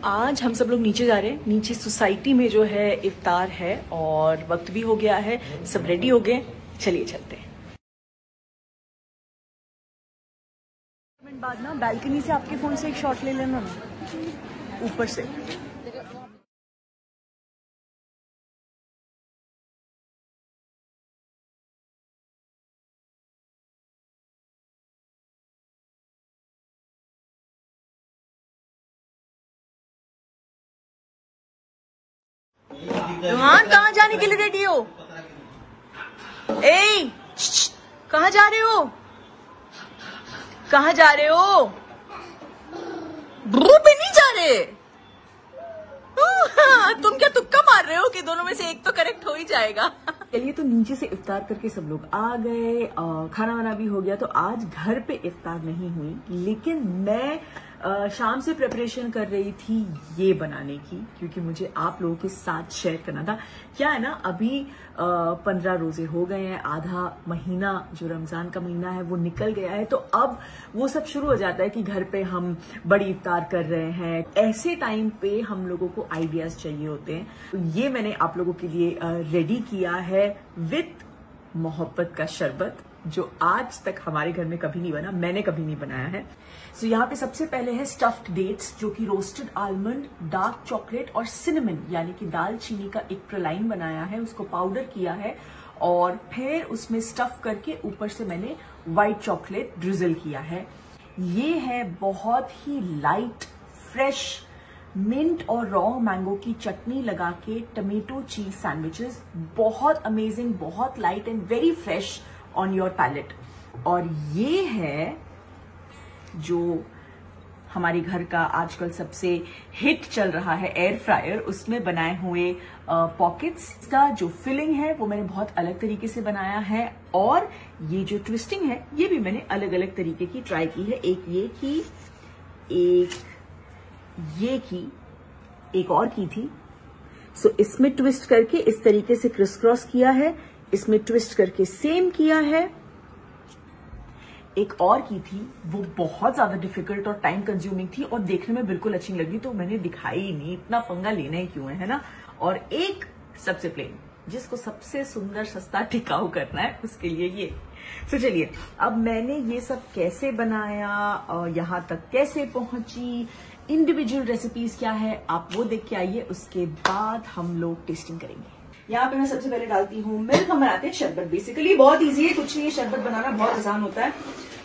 आज हम सब लोग नीचे जा रहे हैं। नीचे सोसाइटी में जो है इफ्तार है और वक्त भी हो गया है, सब रेडी हो गए, चलिए चलते हैं। मिनट बाद ना बालकनी से आपके फोन से एक शॉट ले लेना ना, ऊपर से। हाँ, कहाँ जाने के लिए रेडी हो? ए, कहाँ जा रहे हो? कहाँ जा रहे हो? ब्रू पे नहीं जा रहे? तुम क्या तुक्का मार रहे हो कि दोनों में से एक तो करेक्ट हो ही जाएगा? चलिए, तो नीचे से इफ्तार करके सब लोग आ गए, खाना वाना भी हो गया। तो आज घर पे इफ्तार नहीं हुई, लेकिन मैं शाम से प्रिपरेशन कर रही थी ये बनाने की, क्योंकि मुझे आप लोगों के साथ शेयर करना था। क्या है ना, अभी 15 रोजे हो गए हैं, आधा महीना जो रमजान का महीना है वो निकल गया है। तो अब वो सब शुरू हो जाता है कि घर पे हम बड़ी इफ्तार कर रहे हैं। ऐसे टाइम पे हम लोगों को आइडियाज चाहिए होते हैं। तो ये मैंने आप लोगों के लिए रेडी किया है विथ मोहब्बत का शरबत, जो आज तक हमारे घर में कभी नहीं बना, मैंने कभी नहीं बनाया है। सो यहाँ पे सबसे पहले है स्टफ्ड डेट्स, जो कि रोस्टेड आलमंड, डार्क चॉकलेट और सिनेमन यानी कि दालचीनी का एक प्रलाइन बनाया है, उसको पाउडर किया है और फिर उसमें स्टफ करके ऊपर से मैंने व्हाइट चॉकलेट ड्रिजल किया है। ये है बहुत ही लाइट फ्रेश मिंट और रॉ मैंगो की चटनी लगा के टमेटो चीज सैंडविचेस, बहुत अमेजिंग, बहुत light and very fresh on your palate. और ये है जो हमारे घर का आजकल सबसे हिट चल रहा है एयर फ्रायर, उसमें बनाए हुए पॉकेट्स का जो फिलिंग है वो मैंने बहुत अलग तरीके से बनाया है। और ये जो ट्विस्टिंग है ये भी मैंने अलग अलग तरीके की ट्राई की है। एक ये की, एक ये की, एक और की थी। सो इसमें ट्विस्ट करके इस तरीके से क्रिस क्रॉस किया है, इसमें ट्विस्ट करके सेम किया है। एक और की थी, वो बहुत ज्यादा डिफिकल्ट और टाइम कंज्यूमिंग थी और देखने में बिल्कुल अच्छी लगी, तो मैंने दिखाई ही नहीं, इतना पंगा लेना ही क्यों है ना। और एक सबसे प्लेन, जिसको सबसे सुंदर सस्ता टिकाऊ करना है, उसके लिए ये। तो चलिए, अब मैंने ये सब कैसे बनाया और यहाँ तक कैसे पहुंची, इंडिविजुअल रेसिपीज क्या है, आप वो देख के आइए, उसके बाद हम लोग टेस्टिंग करेंगे। यहाँ पे मैं सबसे पहले डालती हूँ मिल्क। हम बनाते हैं शरबत, बेसिकली बहुत इजी है, कुछ नहीं है, शरबत बनाना बहुत आसान होता है।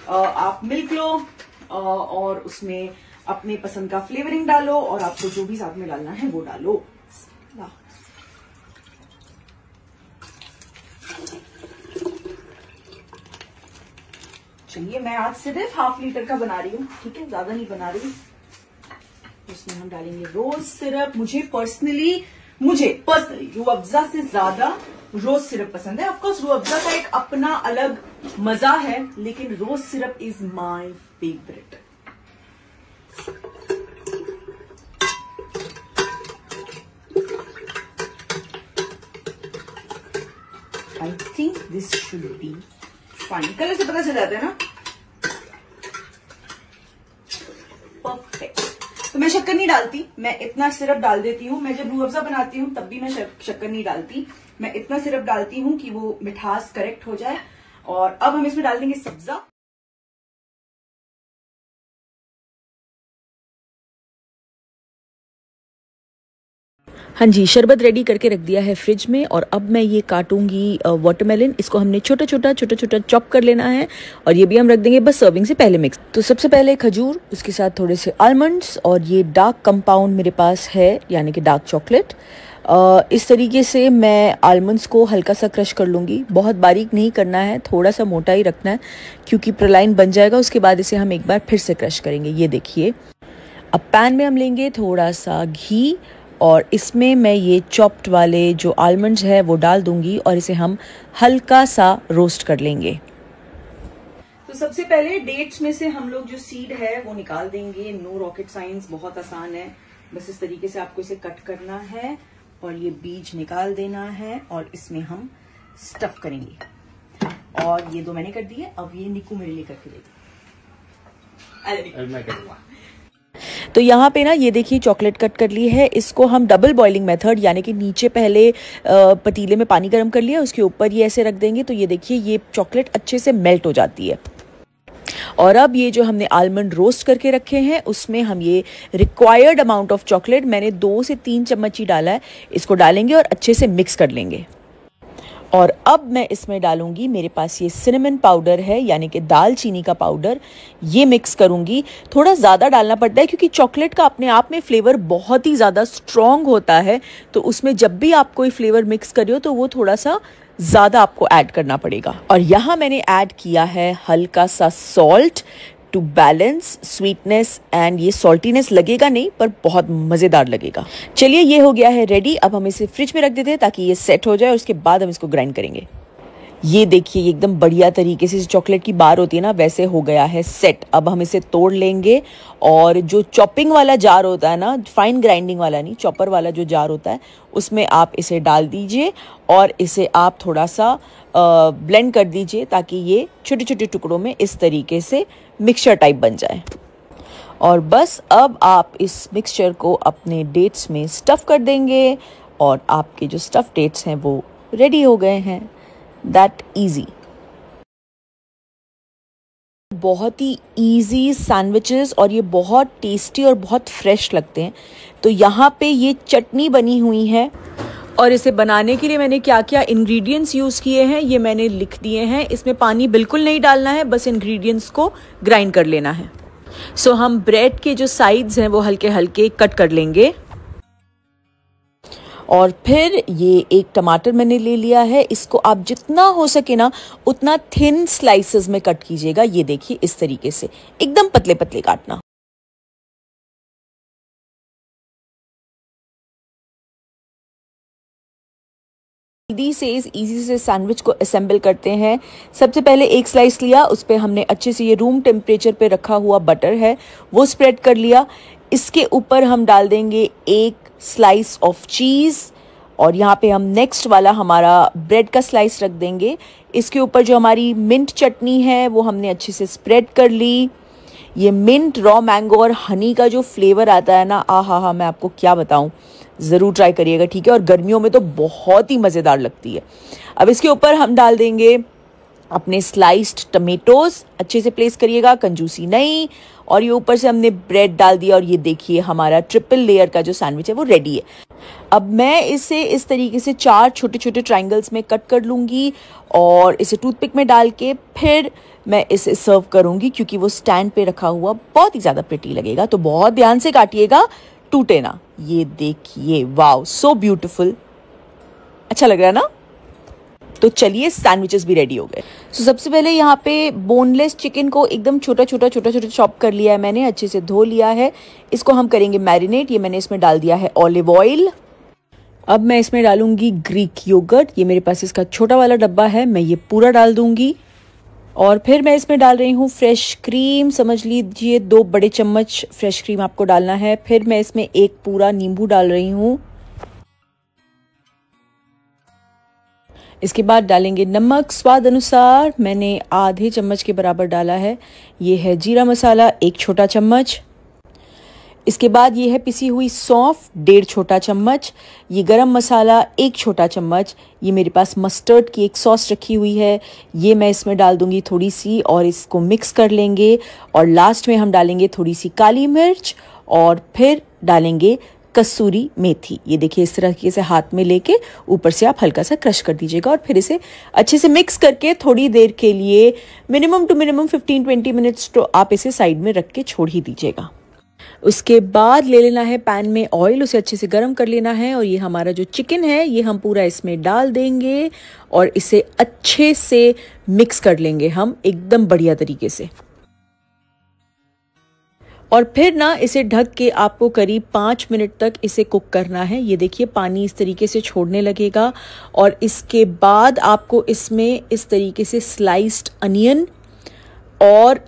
आप मिल्क लो और उसमें अपने पसंद का फ्लेवरिंग डालो और आपको जो भी साथ में डालना है वो डालो। चलिए, मैं आज सिर्फ ½ लीटर का बना रही हूँ, ठीक है, ज्यादा नहीं बना रही। उसमें हम डालेंगे रोज सिरप। मुझे पर्सनली रूह अफ़ज़ा से ज्यादा रोज सिरप पसंद है। ऑफकोर्स रूह अफ़ज़ा का एक अपना अलग मजा है, लेकिन rose syrup is my favourite. I think this should be fine. Colour से पता चल जाता है ना। परफेक्ट। तो मैं शक्कर नहीं डालती, मैं इतना सिरप डाल देती हूँ। मैं जब रूह अफ़ज़ा बनाती हूँ तब भी मैं शक्कर नहीं डालती, मैं इतना सिरप डालती हूँ कि वो मिठास करेक्ट हो जाए। और अब हम इसमें डाल देंगे सब्जा। हाँ जी, शरबत रेडी करके रख दिया है फ्रिज में। और अब मैं ये काटूंगी वाटरमेलन। इसको हमने छोटा छोटा चॉप कर लेना है और ये भी हम रख देंगे बस सर्विंग से पहले मिक्स। तो सबसे पहले खजूर, उसके साथ थोड़े से आलमंड्स और ये डार्क कंपाउंड मेरे पास है, यानी कि डार्क चॉकलेट। इस तरीके से मैं आलमंड्स को हल्का सा क्रश कर लूँगी, बहुत बारीक नहीं करना है, थोड़ा सा मोटा ही रखना है, क्योंकि प्रलाइन बन जाएगा। उसके बाद इसे हम एक बार फिर से क्रश करेंगे। ये देखिए, अब पैन में हम लेंगे थोड़ा सा घी और इसमें मैं ये चॉप्ड वाले जो आलमंड्स है वो डाल दूंगी और इसे हम हल्का सा रोस्ट कर लेंगे। तो सबसे पहले डेट्स में से हम लोग जो सीड है वो निकाल देंगे। नो रॉकेट साइंस, बहुत आसान है, बस इस तरीके से आपको इसे कट करना है और ये बीज निकाल देना है और इसमें हम स्टफ करेंगे। और ये दो मैंने कर दिए, अब ये निकू मेरे लिए करके देगी। तो यहाँ पे ना ये देखिए चॉकलेट कट कर ली है। इसको हम डबल बॉइलिंग मेथड यानी कि नीचे पहले पतीले में पानी गर्म कर लिया, उसके ऊपर ये ऐसे रख देंगे तो ये देखिए ये चॉकलेट अच्छे से मेल्ट हो जाती है। और अब ये जो हमने आलमंड रोस्ट करके रखे हैं उसमें हम ये रिक्वायर्ड अमाउंट ऑफ चॉकलेट, मैंने 2 से 3 चम्मच ही डाला है, इसको डालेंगे और अच्छे से मिक्स कर लेंगे। और अब मैं इसमें डालूंगी, मेरे पास ये सिनेमन पाउडर है यानी कि दालचीनी का पाउडर, ये मिक्स करूंगी। थोड़ा ज़्यादा डालना पड़ता है क्योंकि चॉकलेट का अपने आप में फ्लेवर बहुत ही ज़्यादा स्ट्रॉन्ग होता है, तो उसमें जब भी आप कोई फ्लेवर मिक्स करियो तो वो थोड़ा सा ज़्यादा आपको ऐड करना पड़ेगा। और यहाँ मैंने ऐड किया है हल्का सा salt to balance sweetness, and ये सॉल्टीनेस लगेगा नहीं पर बहुत मज़ेदार लगेगा। चलिए ये हो गया है रेडी। अब हम इसे फ्रिज में रख देते हैं ताकि ये सेट हो जाए और उसके बाद हम इसको ग्राइंड करेंगे। ये देखिए एकदम बढ़िया तरीके से चॉकलेट की बार होती है ना वैसे हो गया है सेट। अब हम इसे तोड़ लेंगे और जो चॉपिंग वाला जार होता है ना, फाइन ग्राइंडिंग वाला नहीं, चॉपर वाला जो जार होता है उसमें आप इसे डाल दीजिए और इसे आप थोड़ा सा ब्लेंड कर दीजिए ताकि ये छोटे छोटे टुकड़ों में इस तरीके से मिक्सचर टाइप बन जाए। और बस अब आप इस मिक्सचर को अपने डेट्स में स्टफ़ कर देंगे और आपके जो स्टफ़ डेट्स हैं वो रेडी हो गए हैं। That easy. बहुत ही इजी सैंडविचेस और ये बहुत टेस्टी और बहुत फ्रेश लगते हैं। तो यहाँ पे ये चटनी बनी हुई है और इसे बनाने के लिए मैंने क्या क्या इंग्रेडिएंट्स यूज़ किए हैं ये मैंने लिख दिए हैं। इसमें पानी बिल्कुल नहीं डालना है, बस इंग्रेडिएंट्स को ग्राइंड कर लेना है। सो हम ब्रेड के जो साइड्स हैं वो हल्के हल्के कट कर लेंगे। और फिर ये एक टमाटर मैंने ले लिया है, इसको आप जितना हो सके ना उतना थिन स्लाइसेस में कट कीजिएगा। ये देखिए इस तरीके से एकदम पतले पतले काटना। इजी से सैंडविच को असेंबल करते हैं। सबसे पहले एक स्लाइस लिया, उस पर हमने अच्छे से ये रूम टेम्परेचर पे रखा हुआ बटर है वो स्प्रेड कर लिया। इसके ऊपर हम डाल देंगे एक स्लाइस ऑफ चीज़ और यहाँ पे हम नेक्स्ट वाला हमारा ब्रेड का स्लाइस रख देंगे। इसके ऊपर जो हमारी मिंट चटनी है वो हमने अच्छे से स्प्रेड कर ली। ये मिंट, रॉ मैंगो और हनी का जो फ्लेवर आता है ना, आहा मैं आपको क्या बताऊँ, ज़रूर ट्राई करिएगा, ठीक है। और गर्मियों में तो बहुत ही मज़ेदार लगती है। अब इसके ऊपर हम डाल देंगे अपने स्लाइस्ड टमेटोज़, अच्छे से प्लेस करिएगा, कंजूसी नहीं। और ये ऊपर से हमने ब्रेड डाल दिया और ये देखिए हमारा ट्रिपल लेयर का जो सैंडविच है वो रेडी है। अब मैं इसे इस तरीके से 4 छोटे छोटे ट्रायंगल्स में कट कर लूँगी और इसे टूथपिक में डाल के फिर मैं इसे सर्व करूँगी क्योंकि वो स्टैंड पे रखा हुआ बहुत ही ज़्यादा प्रिटी लगेगा। तो बहुत ध्यान से काटिएगा, टूटे ना। ये देखिए, वाओ सो ब्यूटीफुल, अच्छा लग रहा है ना। तो चलिए सैंडविचेस भी रेडी हो गए। सो सबसे पहले यहाँ पे बोनलेस चिकन को एकदम छोटा छोटा चॉप कर लिया है मैंने, अच्छे से धो लिया है। इसको हम करेंगे मैरिनेट। ये मैंने इसमें डाल दिया है ऑलिव ऑयल। अब मैं इसमें डालूंगी ग्रीक योगर्ट, ये मेरे पास इसका छोटा वाला डब्बा है, मैं ये पूरा डाल दूंगी। और फिर मैं इसमें डाल रही हूँ फ्रेश क्रीम, समझ लीजिए 2 बड़े चम्मच फ्रेश क्रीम आपको डालना है। फिर मैं इसमें एक पूरा नींबू डाल रही हूँ। इसके बाद डालेंगे नमक स्वाद अनुसार, मैंने आधे चम्मच के बराबर डाला है। ये है जीरा मसाला 1 छोटा चम्मच। इसके बाद ये है पिसी हुई सौंफ 1.5 छोटा चम्मच। ये गरम मसाला 1 छोटा चम्मच। ये मेरे पास मस्टर्ड की एक सॉस रखी हुई है, ये मैं इसमें डाल दूंगी थोड़ी सी और इसको मिक्स कर लेंगे। और लास्ट में हम डालेंगे थोड़ी सी काली मिर्च और फिर डालेंगे कसूरी मेथी। ये देखिए इस तरह से हाथ में लेके ऊपर से आप हल्का सा क्रश कर दीजिएगा और फिर इसे अच्छे से मिक्स करके थोड़ी देर के लिए मिनिमम 15-20 मिनट्स तो आप इसे साइड में रख के छोड़ ही दीजिएगा। उसके बाद ले लेना है पैन में ऑयल, उसे अच्छे से गर्म कर लेना है और ये हमारा जो चिकन है ये हम पूरा इसमें डाल देंगे और इसे अच्छे से मिक्स कर लेंगे हम एकदम बढ़िया तरीके से। और फिर ना इसे ढक के आपको करीब 5 मिनट तक इसे कुक करना है। ये देखिए पानी इस तरीके से छोड़ने लगेगा और इसके बाद आपको इसमें इस तरीके से स्लाइस्ड अनियन और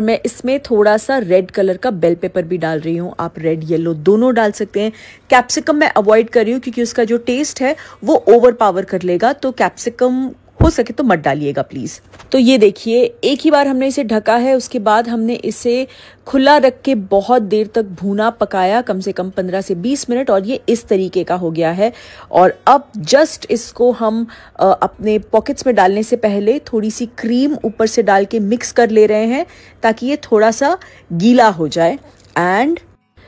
मैं इसमें थोड़ा सा रेड कलर का बेल पेपर भी डाल रही हूँ। आप रेड येलो दोनों डाल सकते हैं। कैप्सिकम मैं अवॉइड कर रही हूँ क्योंकि उसका जो टेस्ट है वो ओवर पावर कर लेगा, तो कैप्सिकम हो सके तो मत डालिएगा प्लीज। तो ये देखिए, एक ही बार हमने इसे ढका है, उसके बाद हमने इसे खुला रख के बहुत देर तक भूना पकाया, कम से कम 15 से 20 मिनट, और ये इस तरीके का हो गया है। और अब जस्ट इसको हम अपने पॉकेट्स में डालने से पहले थोड़ी सी क्रीम ऊपर से डाल के मिक्स कर ले रहे हैं ताकि ये थोड़ा सा गीला हो जाए। एंड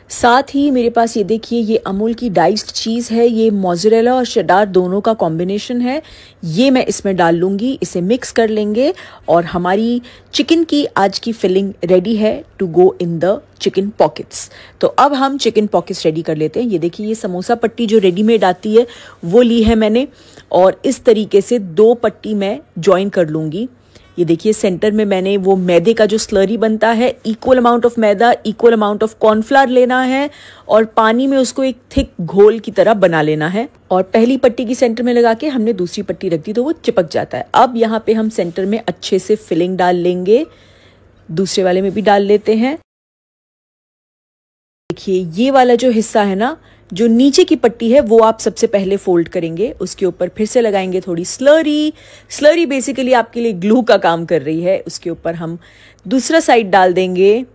साथ ही मेरे पास ये देखिए, ये अमूल की डाइस्ड चीज़ है, ये मोज़रेला और शेडार दोनों का कॉम्बिनेशन है, ये मैं इसमें डाल लूँगी। इसे मिक्स कर लेंगे और हमारी चिकन की आज की फिलिंग रेडी है to go in the chicken pockets. तो अब हम चिकन पॉकेट्स रेडी कर लेते हैं। ये देखिए, ये समोसा पट्टी जो रेडीमेड आती है वो ली है मैंने, और इस तरीके से 2 पट्टी मैं ज्वाइन कर लूँगी। ये देखिए, सेंटर में मैंने वो मैदे का जो स्लरी बनता है, equal amount of maida, equal amount of cornflour लेना है और पानी में उसको एक थिक घोल की तरह बना लेना है। और पहली पट्टी की सेंटर में लगा के हमने दूसरी पट्टी रख दी तो वो चिपक जाता है। अब यहाँ पे हम सेंटर में अच्छे से फिलिंग डाल लेंगे, दूसरे वाले में भी डाल लेते हैं। देखिए, ये वाला जो हिस्सा है ना, जो नीचे की पट्टी है, वो आप सबसे पहले फोल्ड करेंगे, उसके ऊपर फिर से लगाएंगे थोड़ी स्लरी। स्लरी बेसिकली आपके लिए ग्लू का काम कर रही है। उसके ऊपर हम दूसरा साइड डाल देंगे,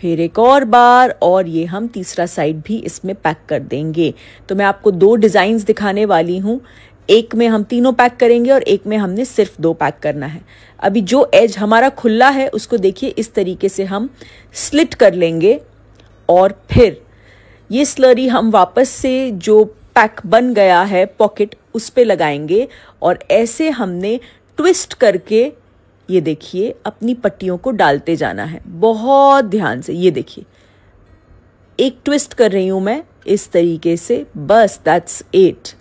फिर एक और बार, और ये हम तीसरा साइड भी इसमें पैक कर देंगे। तो मैं आपको 2 डिजाइन्स दिखाने वाली हूँ, एक में हम तीनों पैक करेंगे और एक में हमने सिर्फ 2 पैक करना है। अभी जो एज हमारा खुला है उसको देखिए, इस तरीके से हम स्लिट कर लेंगे और फिर ये स्लरी हम वापस से जो पैक बन गया है पॉकेट उस पे लगाएंगे, और ऐसे हमने ट्विस्ट करके, ये देखिए, अपनी पट्टियों को डालते जाना है बहुत ध्यान से। ये देखिए, एक ट्विस्ट कर रही हूं मैं इस तरीके से, बस that's it.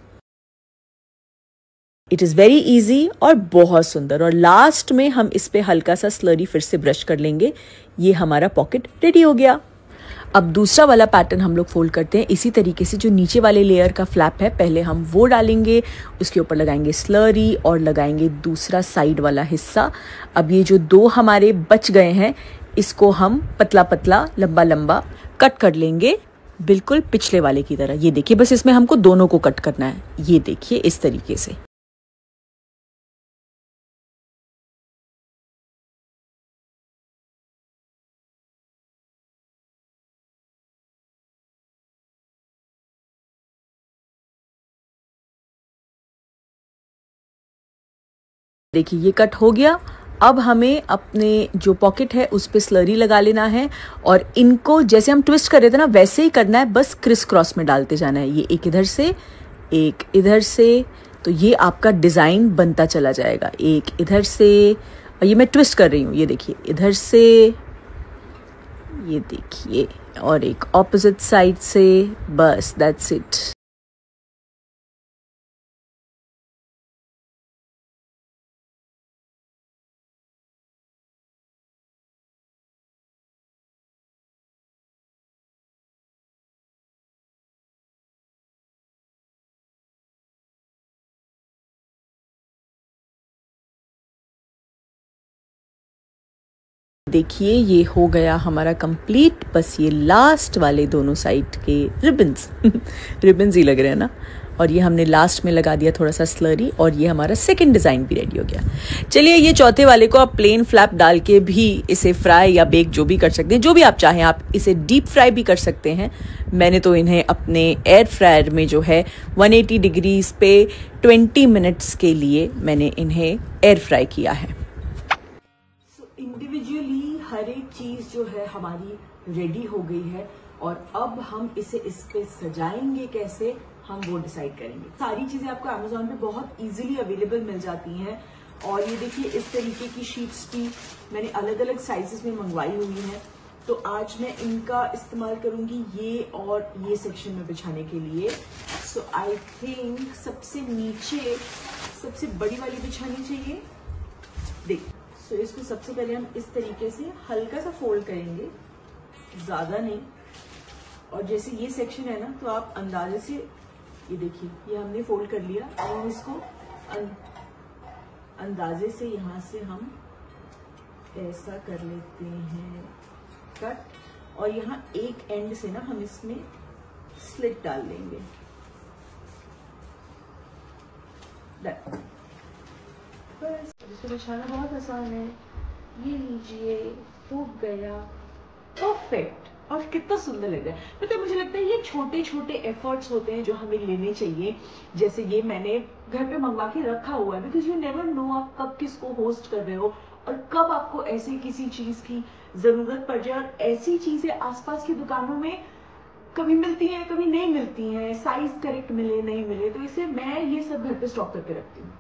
It is very easy और बहुत सुंदर। और लास्ट में हम इस पे हल्का सा स्लरी फिर से ब्रश कर लेंगे। ये हमारा पॉकेट रेडी हो गया। अब दूसरा वाला पैटर्न हम लोग फोल्ड करते हैं इसी तरीके से। जो नीचे वाले लेयर का फ्लैप है, पहले हम वो डालेंगे, उसके ऊपर लगाएंगे स्लरी और लगाएंगे दूसरा साइड वाला हिस्सा। अब ये जो 2 हमारे बच गए हैं, इसको हम पतला पतला लंबा लंबा कट कर लेंगे, बिल्कुल पिछले वाले की तरह। ये देखिए, बस इसमें हमको दोनों को कट करना है। ये देखिए, इस तरीके से। देखिए, ये कट हो गया। अब हमें अपने जो पॉकेट है उस पे स्लरी लगा लेना है, और इनको जैसे हम ट्विस्ट कर रहे थे ना, वैसे ही करना है, बस क्रिस क्रॉस में डालते जाना है। ये एक इधर से, एक इधर से, तो ये आपका डिज़ाइन बनता चला जाएगा। एक इधर से, और ये मैं ट्विस्ट कर रही हूँ, ये देखिए, इधर से, ये देखिए, और एक ऑपोजिट साइड से, बस दैट्स इट। देखिए, ये हो गया हमारा कंप्लीट। बस ये लास्ट वाले दोनों साइड के रिबन्स रिबन्स ही लग रहे हैं ना, और ये हमने लास्ट में लगा दिया थोड़ा सा स्लरी, और ये हमारा सेकंड डिज़ाइन भी रेडी हो गया। चलिए, ये चौथे वाले को आप प्लेन फ्लैप डाल के भी इसे फ्राई या बेक जो भी कर सकते हैं, जो भी आप चाहें। आप इसे डीप फ्राई भी कर सकते हैं। मैंने तो इन्हें अपने एयर फ्रायर में जो है 180 डिग्रीज पे 20 मिनट्स के लिए मैंने इन्हें एयर फ्राई किया है। इंडिविजुअली हर एक चीज जो है हमारी रेडी हो गई है, और अब हम इसे इस पे सजाएंगे कैसे, हम वो डिसाइड करेंगे। सारी चीजें आपको अमेज़न पे बहुत इजीली अवेलेबल मिल जाती हैं। और ये देखिए, इस तरीके की शीट्स भी मैंने अलग अलग साइजेस में मंगवाई हुई हैं। तो आज मैं इनका इस्तेमाल करूंगी ये और ये सेक्शन में बिछाने के लिए। सो आई थिंक सबसे नीचे सबसे बड़ी वाली बिछानी चाहिए। देखिए, सो इसको सबसे पहले हम इस तरीके से हल्का सा फोल्ड करेंगे, ज्यादा नहीं। और जैसे ये सेक्शन है ना, तो आप अंदाजे से, ये देखिए, ये हमने फोल्ड कर लिया, और इसको अंदाजे से यहां से हम ऐसा कर लेते हैं कट, और यहाँ एक एंड से ना हम इसमें स्लिट डाल देंगे। बस इसको बिछाना बहुत आसान है। ये लीजिए, हो गया परफेक्ट। और कितना सुंदर लग रहा है। मतलब मुझे लगता है ये छोटे छोटे एफर्ट्स होते हैं जो हमें लेने चाहिए। जैसे ये मैंने घर पे मंगवा के रखा हुआ है, बिकॉज यू नेवर नो आप कब किसको होस्ट कर रहे हो और कब आपको ऐसी किसी चीज की जरूरत पड़ जाए। और ऐसी चीजें आसपास की दुकानों में कभी मिलती हैं, कभी नहीं मिलती हैं, साइज करेक्ट मिले नहीं मिले, तो इसे मैं ये सब घर पे स्टॉक करके रखती हूँ।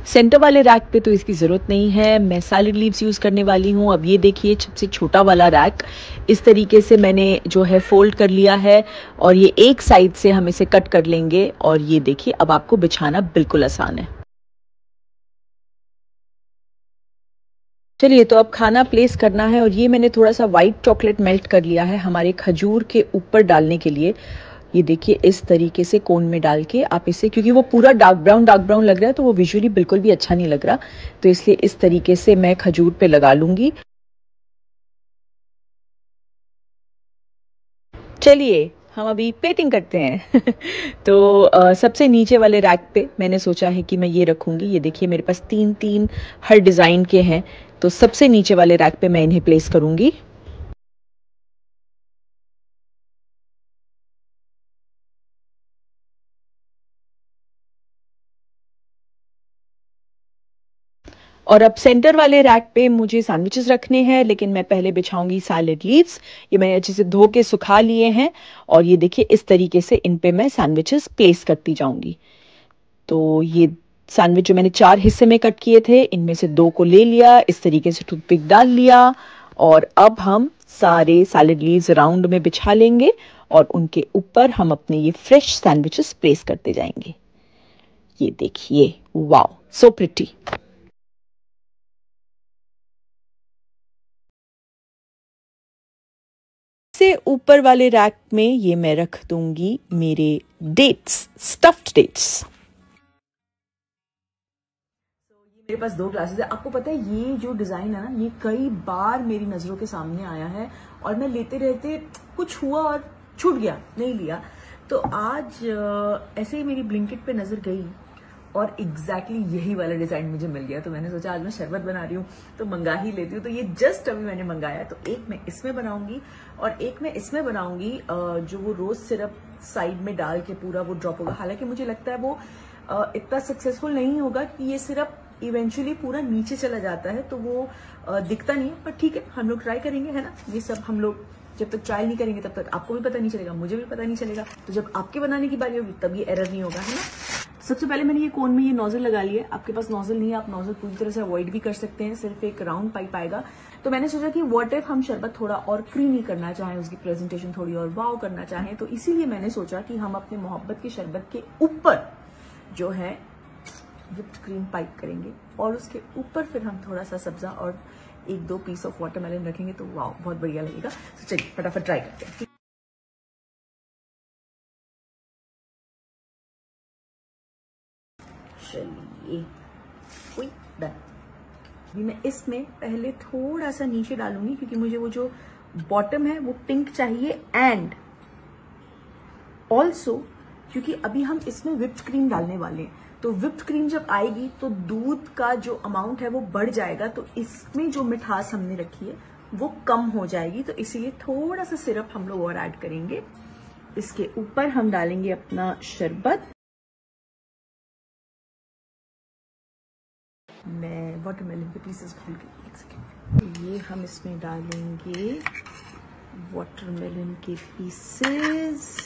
सेंटर वाले रैक पे तो इसकी ज़रूरत नहीं है, मैं सैलेड लीव्स यूज़ करने वाली हूँ। अब ये देखिए सबसे छोटा वाला रैक इस तरीके से मैंने जो है फोल्ड कर लिया है और ये एक साइड से हम इसे कट कर लेंगे और ये देखिए अब आपको बिछाना बिल्कुल आसान है। चलिए तो अब खाना प्लेस करना है और ये मैंने थोड़ा सा वाइट चॉकलेट मेल्ट कर लिया है हमारे खजूर के ऊपर डालने के लिए। ये देखिए इस तरीके से कोन में डाल के आप इसे, क्योंकि वो पूरा डार्क ब्राउन लग रहा है तो वो विजुअली बिल्कुल भी अच्छा नहीं लग रहा, तो इसलिए इस तरीके से मैं खजूर पे लगा लूँगी। चलिए हम अभी प्लेटिंग करते हैं तो सबसे नीचे वाले रैक पे मैंने सोचा है कि मैं ये रखूँगी। ये देखिए मेरे पास 3-3 हर डिज़ाइन के हैं, तो सबसे नीचे वाले रैक पे मैं इन्हें प्लेस करूँगी। और अब सेंटर वाले रैक पे मुझे सैंडविचेस रखने हैं, लेकिन मैं पहले बिछाऊंगी सैलेड लीव्स। ये मैंने अच्छे से धो के सुखा लिए हैं और ये देखिए इस तरीके से इन पे मैं सैंडविचेस प्लेस करती जाऊंगी। तो ये सैंडविच जो मैंने 4 हिस्से में कट किए थे, इनमें से 2 को ले लिया, इस तरीके से टूथपिक डाल लिया और अब हम सारे सैलेड लीव्स राउंड में बिछा लेंगे और उनके ऊपर हम अपने ये फ्रेश सैंडविचेस प्लेस करते जाएंगे। ये देखिए, वाओ, सो प्रिटी। से ऊपर वाले रैक में ये मैं रख दूंगी मेरे डेट्स, स्टफ्ड डेट्स। मेरे पास 2 ग्लासेस है। आपको पता है ये जो डिजाइन है ना, ये कई बार मेरी नजरों के सामने आया है और मैं लेते रहते कुछ हुआ और छूट गया, नहीं लिया। तो आज ऐसे ही मेरी ब्लिंकिट पे नजर गई और एग्जैक्टली यही वाला डिजाइन मुझे मिल गया। तो मैंने सोचा आज मैं शरबत बना रही हूँ तो मंगा ही लेती हूँ। तो ये जस्ट अभी मैंने मंगाया, तो एक मैं इसमें बनाऊंगी और एक मैं इसमें बनाऊंगी जो वो रोज सिरप साइड में डाल के पूरा वो ड्रॉप होगा। हालांकि मुझे लगता है वो इतना सक्सेसफुल नहीं होगा कि ये सिरप इवेंचुअली पूरा नीचे चला जाता है, तो वो दिखता नहीं है। पर ठीक है, हम लोग ट्राई करेंगे, है ना। ये सब हम लोग जब तक ट्रायल नहीं करेंगे तब तक आपको भी पता नहीं चलेगा, मुझे भी पता नहीं चलेगा। तो जब आपके बनाने की बारी होगी तब ये एरर नहीं होगा, है ना। सबसे पहले मैंने ये कोन में ये नोजल लगा लिया है। आपके पास नोजल नहीं है, आप नोजल पूरी तरह से अवॉइड भी कर सकते हैं, सिर्फ एक राउंड पाइप आएगा। तो मैंने सोचा कि व्हाट इफ हम शरबत थोड़ा और क्रीमी करना चाहें, उसकी प्रेजेंटेशन थोड़ी और वाव करना चाहें, तो इसीलिए मैंने सोचा कि हम अपने मोहब्बत के शरबत के ऊपर जो है विप्ड क्रीम पाइप करेंगे और उसके ऊपर फिर हम थोड़ा सा सब्जा और 1-2 पीस ऑफ वाटरमेलन रखेंगे, तो वाह बहुत बढ़िया लगेगा। तो चलिए फटाफट ट्राई करते हैं। चलिए डन। अभी मैं इसमें पहले थोड़ा सा नीचे डालूंगी क्योंकि मुझे वो जो बॉटम है वो पिंक चाहिए, एंड ऑल्सो क्योंकि अभी हम इसमें विप्ड क्रीम डालने वाले हैं, तो विप्ड क्रीम जब आएगी तो दूध का जो अमाउंट है वो बढ़ जाएगा, तो इसमें जो मिठास हमने रखी है वो कम हो जाएगी। तो इसीलिए थोड़ा सा सिरप हम लोग और ऐड करेंगे। इसके ऊपर हम डालेंगे अपना शरबत। मैं वाटरमेलन के पीसेस भूल गई, एक सेकेंड। ये हम इसमें डालेंगे वाटरमेलन के पीसेस,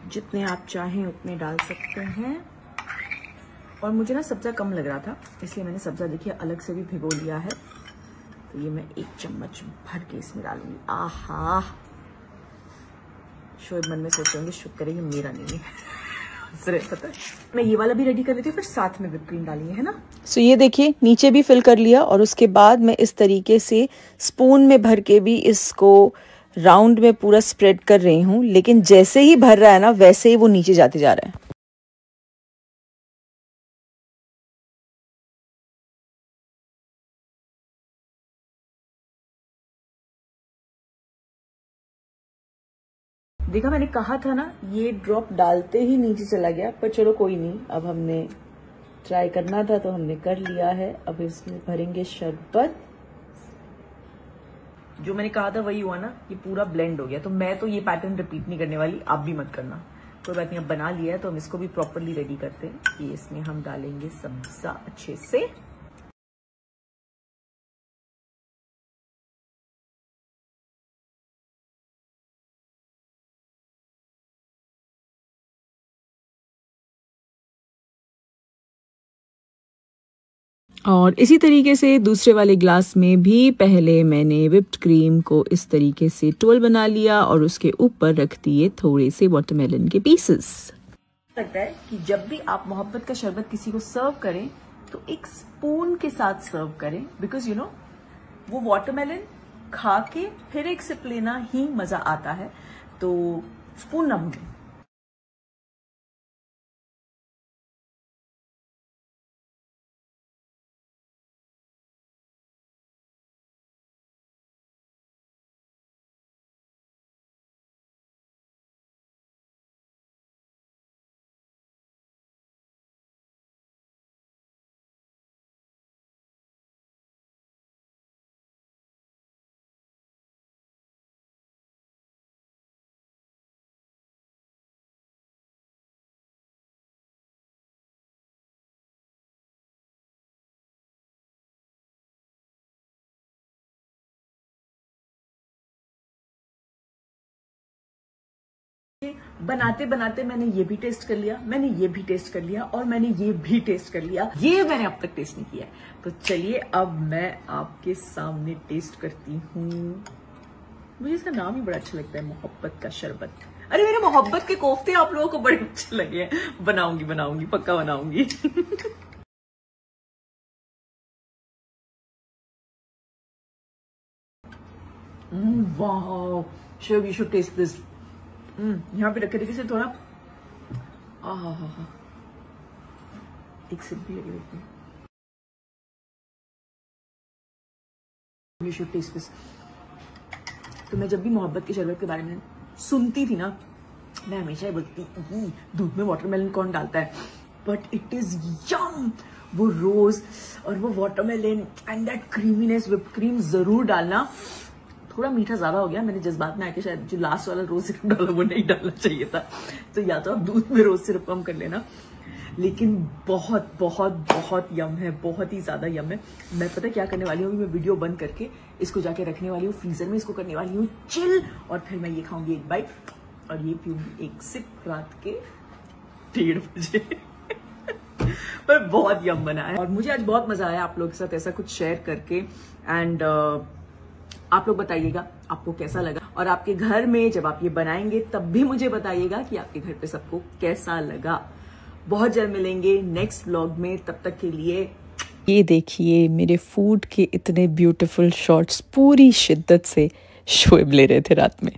जितने आप चाहें उतने डाल सकते हैं। और मुझे ना सब्जा कम लग रहा था, इसलिए मैंने सब्जा देखिए अलग से भी भिगो लिया है। तो ये मैं 1 चम्मच भर के इसमें डालूंगी। आहा, शोएब मन में सोच होंगे शुक्र करेंगे मेरा नहीं है पता है। मैं ये वाला भी रेडी कर लेती हूँ, फिर साथ में विप क्रीम डालेंगे, है ना। सो ये देखिए नीचे भी फिल कर लिया और उसके बाद मैं इस तरीके से स्पून में भर के भी इसको राउंड में पूरा स्प्रेड कर रही हूँ, लेकिन जैसे ही भर रहा है ना वैसे ही वो नीचे जाते जा रहा है। देखा, मैंने कहा था ना ये ड्रॉप डालते ही नीचे चला गया, पर चलो कोई नहीं, अब हमने ट्राई करना था तो हमने कर लिया है। अब इसमें भरेंगे शरबत। जो मैंने कहा था वही हुआ ना, ये पूरा ब्लेंड हो गया। तो मैं तो ये पैटर्न रिपीट नहीं करने वाली, आप भी मत करना। कोई बात नहीं, अब बना लिया है तो हम इसको भी प्रॉपरली रेडी करते हैं। ये इसमें हम डालेंगे सब्जा अच्छे से। और इसी तरीके से दूसरे वाले ग्लास में भी पहले मैंने व्हिप्ड क्रीम को इस तरीके से टोल बना लिया और उसके ऊपर रख दिए थोड़े से वाटरमेलन के पीसेस। लगता है कि जब भी आप मोहब्बत का शरबत किसी को सर्व करें तो एक स्पून के साथ सर्व करें, बिकॉज यू नो वो वाटरमेलन खा के फिर एक सिप लेना ही मजा आता है। तो स्पून ना भूलें। बनाते बनाते मैंने ये भी टेस्ट कर लिया, मैंने ये भी टेस्ट कर लिया और मैंने ये भी टेस्ट कर लिया। ये मैंने अब तक टेस्ट नहीं किया है। तो चलिए अब मैं आपके सामने टेस्ट करती हूँ। मुझे इसका नाम ही बड़ा अच्छा लगता है, मोहब्बत का शरबत। अरे मेरे मोहब्बत के कोफ्ते आप लोगों को बड़े अच्छे लगे हैं। बनाऊंगी पक्का बनाऊंगी। वाह, sure you should test this. यहाँ पे रखे देखिए थोड़ा। एक सिप भी लगे देखते हैं। You should test this. तो मैं जब भी मोहब्बत के शरबत के बारे में सुनती थी ना, मैं हमेशा ही बोलती थी दूध में वाटरमेलन कौन डालता है, बट इट इज यम। वो रोज और वो watermelon and that creaminess, whipped cream जरूर डालना। थोड़ा मीठा ज्यादा हो गया, मैंने जज्बात में आके शायद जो लास्ट वाला रोज सिरप डाला वो नहीं डालना चाहिए था। तो या तो आप दूध में रोज सिरप कम कर लेना। लेकिन बहुत बहुत बहुत यम है, बहुत ही ज्यादा यम है। मैं पता क्या करने वाली हूँ, मैं वीडियो बंद करके इसको जाके रखने वाली हूँ फ्रीजर में, इसको करने वाली हूँ चिल, और फिर मैं ये खाऊंगी एक बाइट और ये पीऊंगी एक सिप रात के 1:30 बजे। पर बहुत यम बना है और मुझे आज बहुत मजा आया आप लोगों के साथ ऐसा कुछ शेयर करके। एंड आप लोग बताइएगा आपको कैसा लगा, और आपके घर में जब आप ये बनाएंगे तब भी मुझे बताइएगा कि आपके घर पे सबको कैसा लगा। बहुत जल्द मिलेंगे नेक्स्ट व्लॉग में, तब तक के लिए ये देखिए मेरे फूड के इतने ब्यूटीफुल शॉट्स पूरी शिद्दत से शोएब ले रहे थे रात में।